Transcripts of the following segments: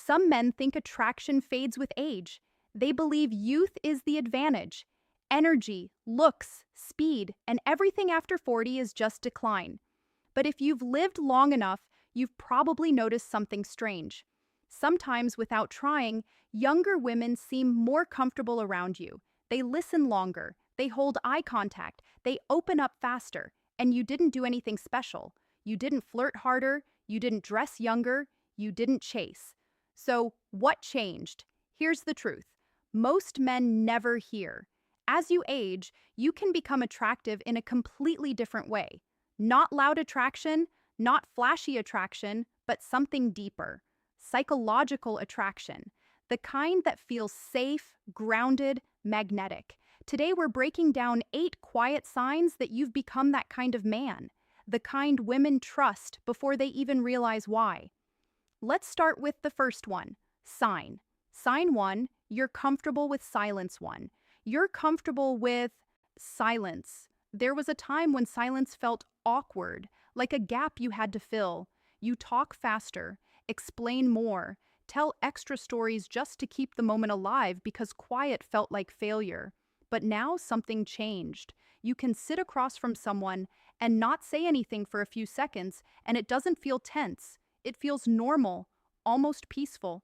Some men think attraction fades with age. They believe youth is the advantage. Energy, looks, speed, and everything after 40 is just decline. But if you've lived long enough, you've probably noticed something strange. Sometimes, without trying, younger women seem more comfortable around you. They listen longer, they hold eye contact, they open up faster, and you didn't do anything special. You didn't flirt harder, you didn't dress younger, you didn't chase. So, what changed? Here's the truth. Most men never hear. As you age, you can become attractive in a completely different way. Not loud attraction, not flashy attraction, but something deeper. Psychological attraction. The kind that feels safe, grounded, magnetic. Today we're breaking down 8 quiet signs that you've become that kind of man. The kind women trust before they even realize why. Let's start with the first one, sign. Sign 1, you're comfortable with silence 1. You're comfortable with silence. There was a time when silence felt awkward, like a gap you had to fill. You talk faster, explain more, tell extra stories just to keep the moment alive because quiet felt like failure. But now something changed. You can sit across from someone and not say anything for a few seconds, and it doesn't feel tense. It feels normal, almost peaceful.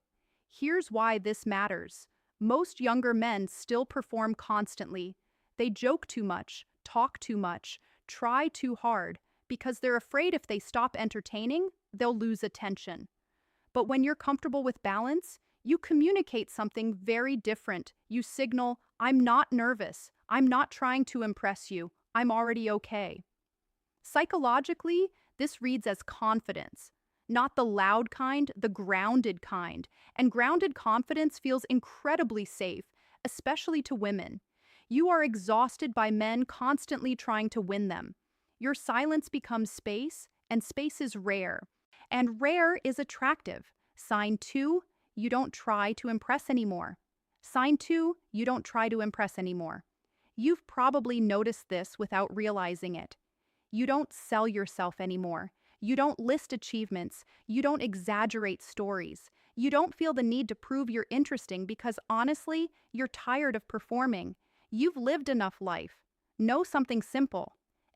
Here's why this matters. Most younger men still perform constantly. They joke too much, talk too much, try too hard, because they're afraid if they stop entertaining, they'll lose attention. But when you're comfortable with balance, you communicate something very different. You signal, I'm not nervous, I'm not trying to impress you, I'm already okay. Psychologically, this reads as confidence. Not the loud kind, the grounded kind. And grounded confidence feels incredibly safe, especially to women. You are exhausted by men constantly trying to win them. Your silence becomes space, and space is rare. And rare is attractive. Sign 2, you don't try to impress anymore. Sign 2, you don't try to impress anymore. You've probably noticed this without realizing it. You don't sell yourself anymore. You don't list achievements. You don't exaggerate stories. You don't feel the need to prove you're interesting because honestly, you're tired of performing. You've lived enough life. Know something simple.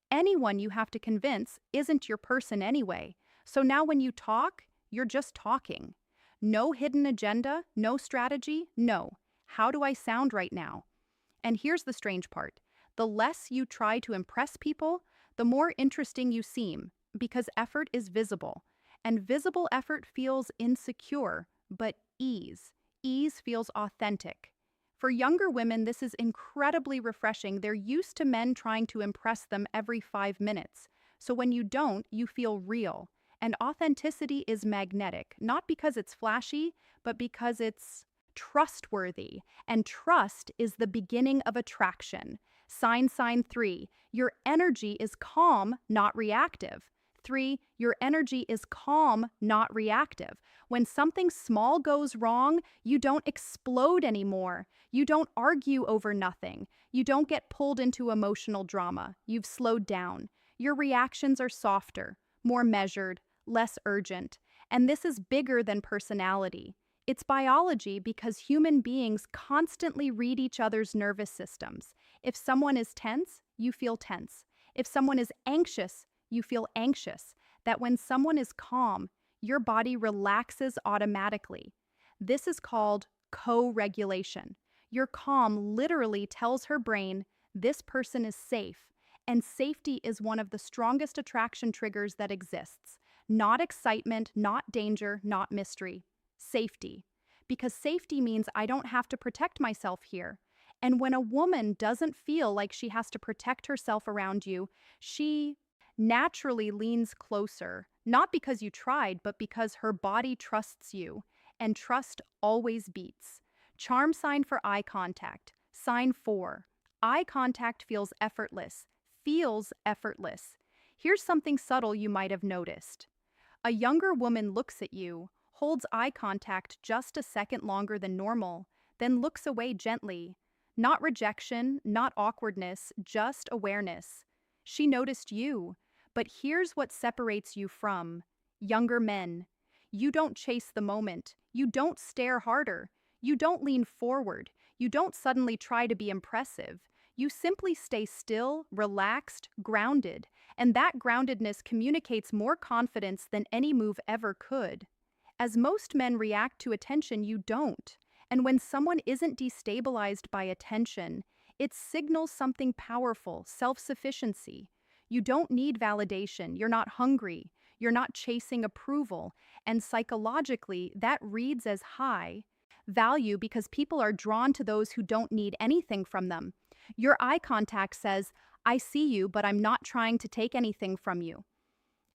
Anyone you have to convince isn't your person anyway. So now when you talk, you're just talking. No hidden agenda, no strategy, no. How do I sound right now? And here's the strange part. The less you try to impress people, the more interesting you seem. Because effort is visible, and visible effort feels insecure, but ease feels authentic. For younger women, this is incredibly refreshing. They're used to men trying to impress them every 5 minutes. So when you don't, you feel real. And authenticity is magnetic, not because it's flashy, but because it's trustworthy. And trust is the beginning of attraction. Sign 3, your energy is calm, not reactive. 3, your energy is calm, not reactive. When something small goes wrong, you don't explode anymore. You don't argue over nothing. You don't get pulled into emotional drama. You've slowed down. Your reactions are softer, more measured, less urgent. And this is bigger than personality. It's biology because human beings constantly read each other's nervous systems. If someone is tense, you feel tense. If someone is anxious, you feel anxious, that when someone is calm, your body relaxes automatically. This is called co-regulation. Your calm literally tells her brain, this person is safe, and safety is one of the strongest attraction triggers that exists. Not excitement, not danger, not mystery. Safety. Because safety means I don't have to protect myself here. And when a woman doesn't feel like she has to protect herself around you, she naturally leans closer, not because you tried, but because her body trusts you, and trust always beats. Charm sign for eye contact. Sign 4. Eye contact feels effortless. Here's something subtle you might have noticed. A younger woman looks at you, holds eye contact just a second longer than normal, then looks away gently. Not rejection, not awkwardness, just awareness. She noticed you. But here's what separates you from younger men. You don't chase the moment. You don't stare harder. You don't lean forward. You don't suddenly try to be impressive. You simply stay still, relaxed, grounded, and that groundedness communicates more confidence than any move ever could. As most men react to attention, you don't. And when someone isn't destabilized by attention, it signals something powerful, self-sufficiency. You don't need validation, you're not hungry, you're not chasing approval, and psychologically, that reads as high value because people are drawn to those who don't need anything from them. Your eye contact says, I see you, but I'm not trying to take anything from you.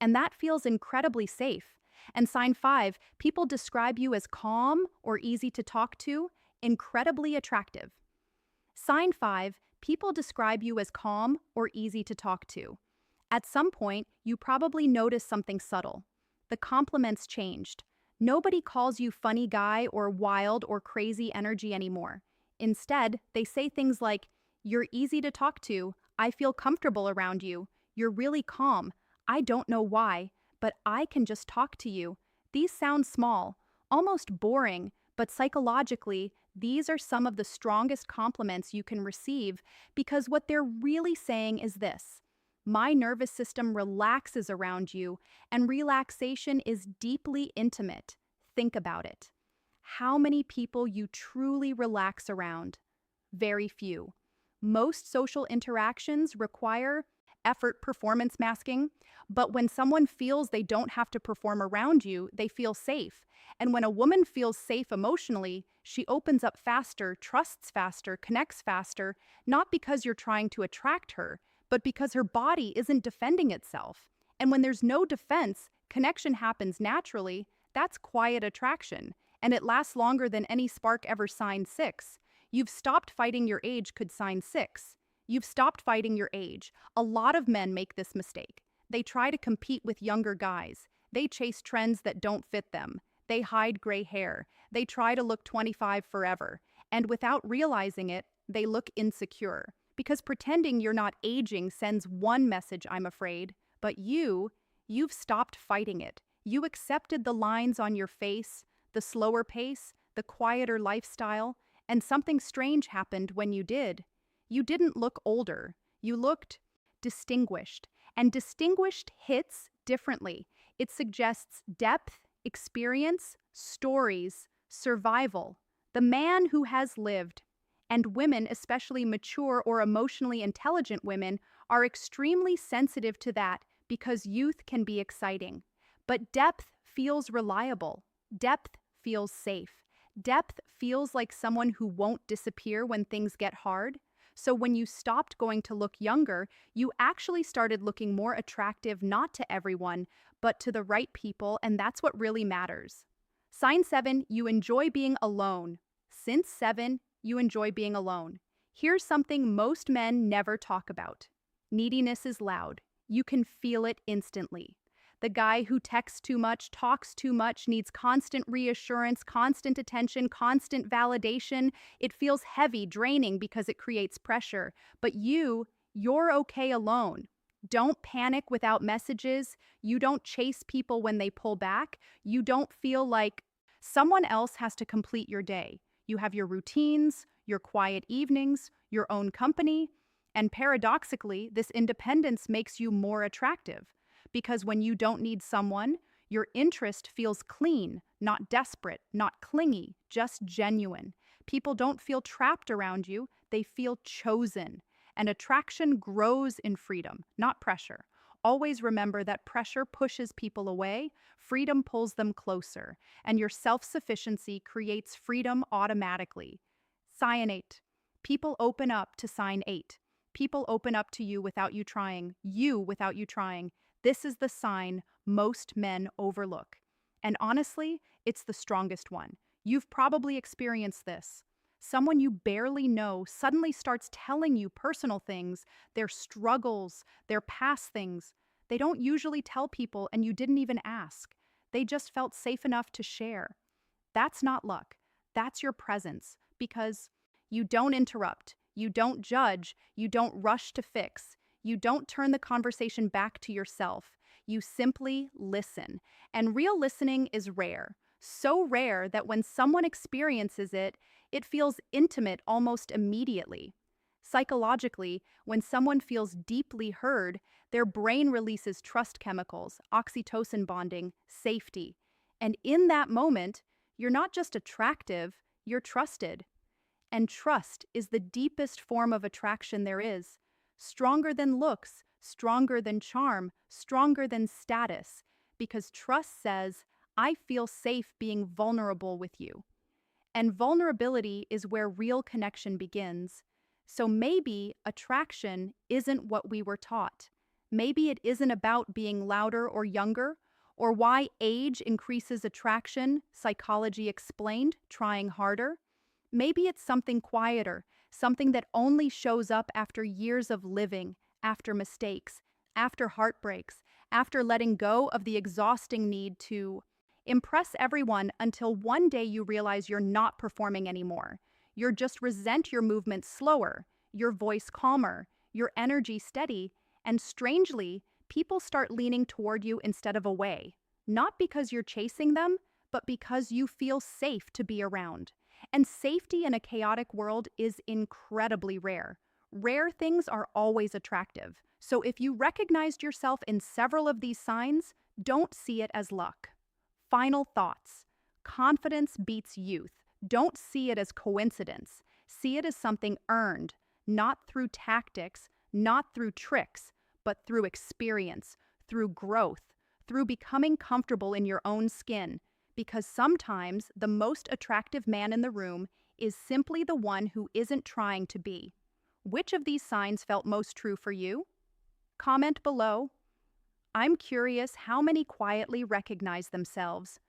And that feels incredibly safe. And sign 5, people describe you as calm or easy to talk to, incredibly attractive. Sign 5, people describe you as calm or easy to talk to. At some point, you probably notice something subtle. The compliments changed. Nobody calls you funny guy or wild or crazy energy anymore. Instead, they say things like, you're easy to talk to, I feel comfortable around you, you're really calm, I don't know why, but I can just talk to you. These sound small, almost boring, but psychologically, these are some of the strongest compliments you can receive because what they're really saying is this: my nervous system relaxes around you, and relaxation is deeply intimate. Think about it. How many people you truly relax around? Very few. Most social interactions require effort performance masking, but when someone feels they don't have to perform around you, they feel safe. And when a woman feels safe emotionally, she opens up faster, trusts faster, connects faster, not because you're trying to attract her, but because her body isn't defending itself. And when there's no defense, connection happens naturally. That's quiet attraction, and it lasts longer than any spark ever. Sign 6. You've stopped fighting your age could sign 6. You've stopped fighting your age. A lot of men make this mistake. They try to compete with younger guys. They chase trends that don't fit them. They hide gray hair. They try to look 25 forever. And without realizing it, they look insecure. Because pretending you're not aging sends one message, I'm afraid. But you've stopped fighting it. You accepted the lines on your face, the slower pace, the quieter lifestyle, and something strange happened when you did. You didn't look older. You looked distinguished. And distinguished hits differently. It suggests depth, experience, stories, survival. The man who has lived. And women, especially mature or emotionally intelligent women, are extremely sensitive to that because youth can be exciting. But depth feels reliable. Depth feels safe. Depth feels like someone who won't disappear when things get hard. So when you stopped going to look younger, you actually started looking more attractive, not to everyone, but to the right people, and that's what really matters. Sign 7, you enjoy being alone. Since 7, you enjoy being alone. Here's something most men never talk about. Neediness is loud. You can feel it instantly. The guy who texts too much, talks too much, needs constant reassurance, constant attention, constant validation. It feels heavy, draining because it creates pressure. But you're okay alone. Don't panic without messages. You don't chase people when they pull back. You don't feel like someone else has to complete your day. You have your routines, your quiet evenings, your own company. And paradoxically, this independence makes you more attractive. Because when you don't need someone, your interest feels clean, not desperate, not clingy, just genuine. People don't feel trapped around you, they feel chosen. And attraction grows in freedom, not pressure. Always remember that pressure pushes people away, freedom pulls them closer, and your self-sufficiency creates freedom automatically. Sign 8. People open up to sign 8. People open up to you without you trying. This is the sign most men overlook. And honestly, it's the strongest one. You've probably experienced this. Someone you barely know suddenly starts telling you personal things, their struggles, their past things. They don't usually tell people, and you didn't even ask. They just felt safe enough to share. That's not luck. That's your presence, because you don't interrupt, you don't judge, you don't rush to fix. You don't turn the conversation back to yourself. You simply listen. And real listening is rare. So rare that when someone experiences it, it feels intimate almost immediately. Psychologically, when someone feels deeply heard, their brain releases trust chemicals, oxytocin bonding, safety. And in that moment, you're not just attractive, you're trusted. And trust is the deepest form of attraction there is. Stronger than looks, stronger than charm, stronger than status. Because trust says, I feel safe being vulnerable with you. And vulnerability is where real connection begins. So maybe attraction isn't what we were taught. Maybe it isn't about being louder or younger, or why age increases attraction, psychology explained, trying harder. Maybe it's something quieter, something that only shows up after years of living, after mistakes, after heartbreaks, after letting go of the exhausting need to impress everyone until one day you realize you're not performing anymore. You're just resent your movement slower, your voice calmer, your energy steady, and strangely, people start leaning toward you instead of away. Not because you're chasing them, but because you feel safe to be around. And safety in a chaotic world is incredibly rare. Rare things are always attractive. So if you recognized yourself in several of these signs, don't see it as luck. Final thoughts. Confidence beats youth. Don't see it as coincidence. See it as something earned, not through tactics, not through tricks, but through experience, through growth, through becoming comfortable in your own skin. Because sometimes the most attractive man in the room is simply the one who isn't trying to be. Which of these signs felt most true for you? Comment below. I'm curious how many quietly recognize themselves.